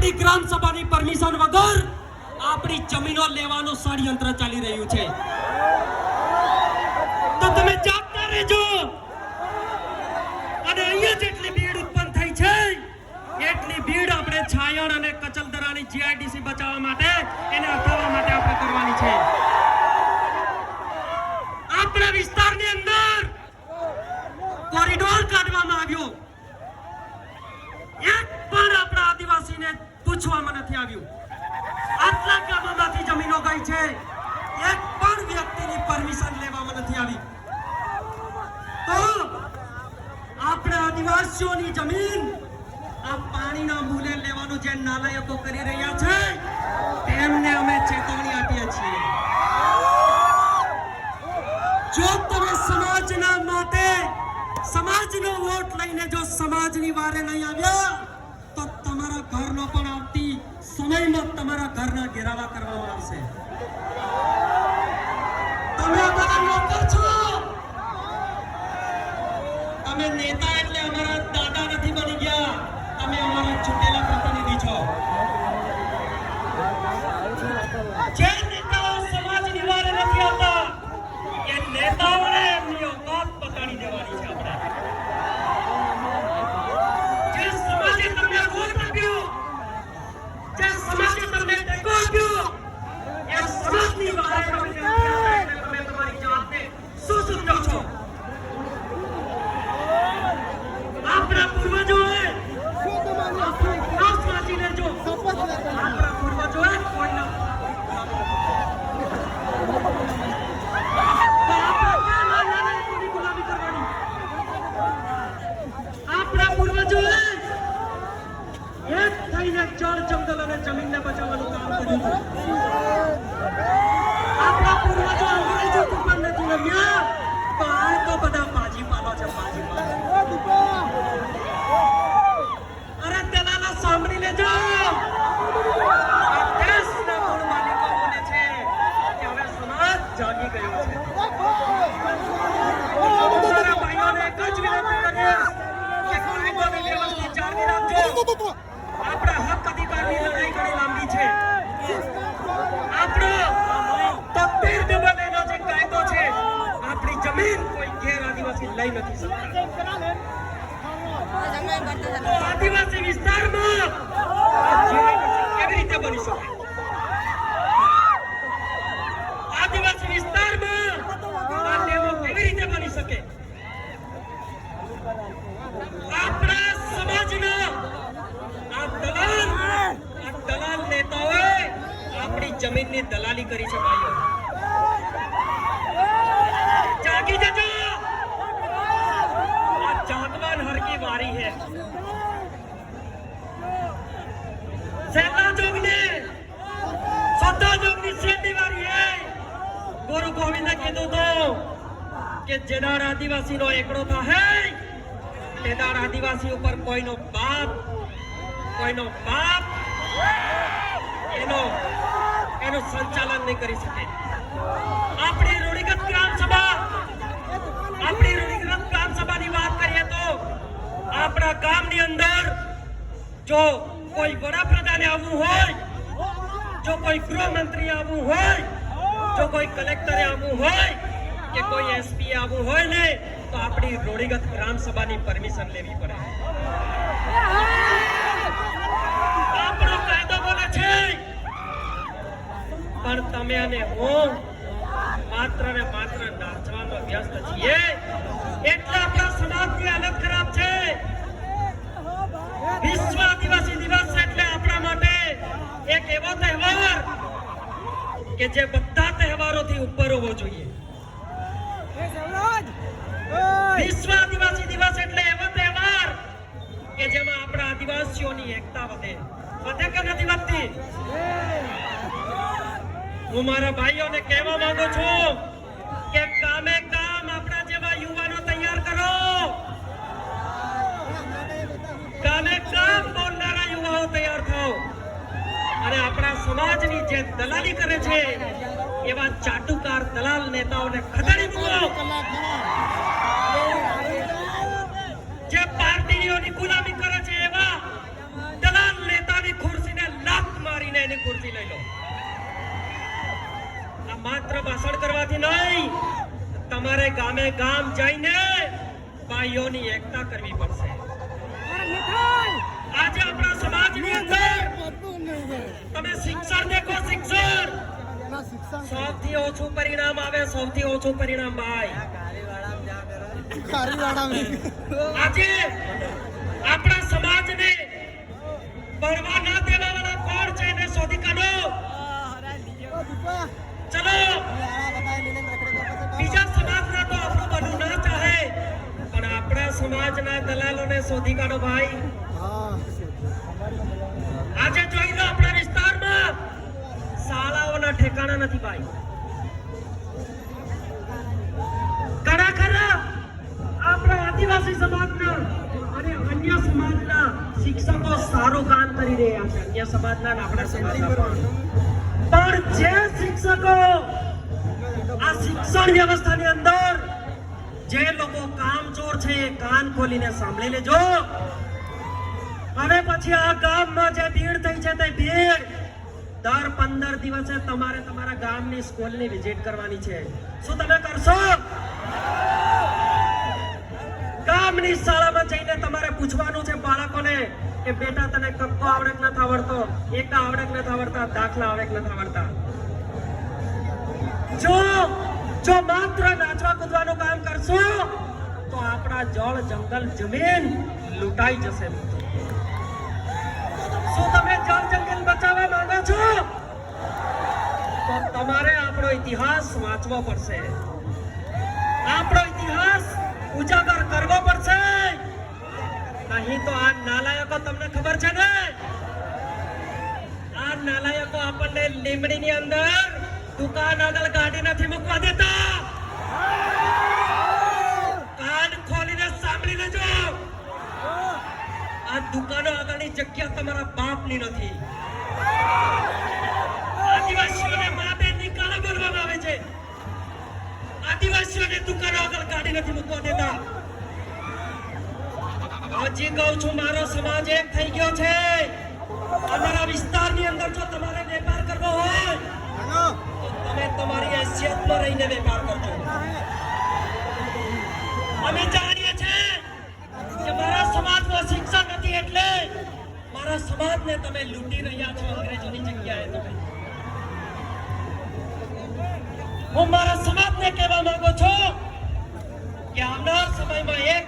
આપણી ગ્રામ સભાની પરમિશન વગર આપણી જમીનો લેવાનું ષડયંત્ર ચાલી રહ્યું છે. તો તમે જાગતા રહેજો. અને અહીંયા જેટલી ભીડ ઉત્પન્ન થઈ છે એટલી ભીડ આપણે છાયણ અને કચલદરાની જીઆઈડીસી બચાવવા માટે એને અટકાવવા માટે આપણે કરવાની છે. આપણા વિસ્તારની અંદર કોરિડોર કાઢવામાં આવ્યો. એક પણ આપણા આદિવાસીને પૂછવામાં નથી આવ્યું. આટલા ગામોમાંથી જમીનો ગઈ છે, એક પણ વ્યક્તિની પરમિશન લેવામાં નથી આવી. તો આપણા આદિવાસીઓની જમીન આ પાણીના મૂલે લેવાનું જે નાલાયકો કરી રહ્યા છે તેમને અમે ચેતવણી આપીએ છીએ. જો તમે સમાજના માટે સમાજનો વોટ લઈને જો સમાજની વારે નહીં આવ્યા તો તમારા ઘરનો પણ આવતી સમયમાં તમારા ઘરના ઘેરાવા કરવામાં આવશે. તમે અમારા નોકર છો. તમે નેતા એટલે અમારા દાદા નથી બની ગયા. તમે અમારા ચૂંટેલા પ્રતિનિધિ છો. જે નેતાઓ સમાજની વારે નથી આવતા એ નેતાઓને એમની ઓકાત બતાડી દેવાની છે. આપણે જે સમાજે તમને વોટ આપ્યો, જે સમાજે તમને ટેકો આપ્યો, એ સમાજની વારે તમે તમારી જાતને શું સમજો છો? આપણા પૂર્વજોએ વાંચીને જો આપણા પૂર્વજોએ કોઈના આપણા પૂર્વજોએ એક થઈને જળ જંગલ અને જમીનને બચાવવાનું કામ કર્યું. આપણા પૂર્વજો અંગ્રેજો ઉપર નથી રમ્યા તો આ તો બધા પાજી પાલો છે. પાજી પાલો. અરે દલાલા સાંભળી લેજો. આ દેશના મૂળ માલિકો બોલે છે કે હવે સમાજ જાગી ગયો છે. મારા ભાઈઓને એક જ વિનંતી કરીશ કે કાયદો અને વ્યવસ્થા જાળવી રાખજો. આપણા હક અધિકારની લડાઈ ઘણી લાંબી છે. આપણો તકદીર દબાવેલો જે કાયદો છે, આપણી જમીન કોઈ ગેર આદિવાસી લઈ નથી શકતા. આદિવાસી વિસ્તારમાં કેવી રીતે બની શકે? આદિવાસી વિસ્તારમાં આ ડેમો કેવી રીતે બની શકે? આપણા સમાજના આ દલાલ નેતાઓએ આપણી જમીનની દલાલી કરી છે. ભાઈઓ જાગી જજો. આ જાગવાન હરકી વારી है. सेला जोगने सत्ता जोगनी सेती वारी है. गुरु गोविंद कीधुं तो કે જેદાર આદિવાસી નો એકડો થાય તેદાર આદિવાસી ઉપર કોઈનો બાપ એનો સંચાલન નહીં કરી શકે. આપણી રૂઢિગત ગ્રામ સભાની વાત કરીએ તો આપણા ગામની અંદર જો કોઈ વડાપ્રધાને આવવું હોય, જો કોઈ ગૃહમંત્રી આવવું હોય, જો કોઈ કલેક્ટરે આવવું હોય કે કોઈ એસપી આવવું હોય ને તો આપણી રૂઢિગત ગ્રામ સભાની પરમિશન લેવી પડે. આપણો કાયદો બોલે છે પણ તમે અને હું માત્ર ને માત્ર નાચવામાં વ્યસ્ત છીએ એટલે આપણા સમાજની હાલત ખરાબ છે. વિશ્વ આદિવાસી દિવસ એટલે આપણા માટે એક એવો તહેવાર કે જે બધા તહેવારોથી ઉપર હોવો જોઈએ. વિશ્વ આદિવાસી દિવસ એટલે એવો તહેવાર કે જેમાં આપણા આદિવાસીઓની એકતા વધે કે નથી વધતી? હું મારા ભાઈઓને કહેવા માંગુ છું કે કામે કામ આપણા જેવા યુવાનો તૈયાર કરો. કામે કામ બોલનારા યુવાઓ તૈયાર થાઓ અને આપણા સમાજની જે દલાલી કરે છે એવા ચાટુકાર દલાલ નેતાઓને ખદેડી મૂકો. જે પાર્ટીઓની ગુલામી કરે છે એવા દલાલ નેતાની ખુરશીને ખુરશી લઈ લો. આ માત્ર ભાષણ કરવાથી નહીં, તમારે ગામે ગામ જઈને ભાઈઓની એકતા કરવી પડશે. આજે આપણા સમાજની અંદર તમે શિક્ષણ દેખો, શિક્ષણ સૌથી ઓછું પરિણામ આવે, સૌથી ઓછું પરિણામ ભાઈ. આજે આપણા સમાજને ભણવા ના દેવા વાળા કોણ છે એને શોધી કાઢો. ચલો, બીજા સમાજના તો આપણું બનવું ના ચાહે, પણ આપણા સમાજના દલાલોને શોધી કાઢો ભાઈ. આજે જોઈ લો, આપણા વિસ્તારમાં શાળાઓના ઠેકાણા નથી ભાઈ. ઘણા ખરા આપણા આદિવાસી સમાજના અને અન્ય સમાજના શિક્ષકો સારું કામ કરી રહ્યા છે, અન્ય સમાજના અને આપણા સમાજના પણ જે શિક્ષકો આ શિક્ષણ વ્યવસ્થાની અંદર જે લોકો કામચોર છે એ કાન ખોલીને સાંભળી લેજો. હવે પછી આ ગામમાં જે ભીડ થઈ છે તે ભીડ દર 15 દિવસે તમારે તમારા ગામની સ્કૂલની વિઝિટ કરવાની છે. શું તમે કરશો? ગામની શાળામાં જઈને તમારે પૂછવાનું છે બાળકોને કે બેટા તને કક્કો આવડે કે નથી આવડતો, એકા આવડે કે નથી આવડતા, દાખલા આવડે કે નથી આવડતા. જો માત્ર નાચવા કૂદવાનું કામ કરશો તો આપણા જળ, જંગલ, જમીન લૂંટાઈ જશે. શું તમે જળ જંગલ બચાવવા માંગો છો? તો તમારે આપણો ઇતિહાસ વાંચવો પડશે, આપણો ઇતિહાસ ઉજાગર કરવો પડશે. નહીં તો આ નાલાયકો, તમને ખબર છે ને, આ નાલાયકો આપણને લીમડીની અંદર દુકાન આગળ ગાડી નથી મૂકવા દેતા. કાન ખોલીને સાંભળી લેજો, આ દુકાનો આગળની જગ્યા તમારા બાપની નથી. આદિવાસીઓને મા બેન ની કાળા બોલવામાં આવે છે. આદિવાસીઓને દુકાનો આગળ ગાડી નથી મૂકવા દેતા. હજી કહું છું, મારો સમાજ એક થઈ ગયો છે. અમારા વિસ્તારની અંદર જો તમારે વેપાર કરવો હોય તો તમે તમારી હેસિયતમાં રહીને વેપાર કરજો. અમે જાણીએ છીએ કે મારા સમાજમાં શિક્ષણ નથી એટલે મારા સમાજને તમે લૂંટી રહ્યા છો અંગ્રેજોની જગ્યાએ. તમે હું મારા સમાજને કહેવા માંગુ છું કે આવનાર સમયમાં એક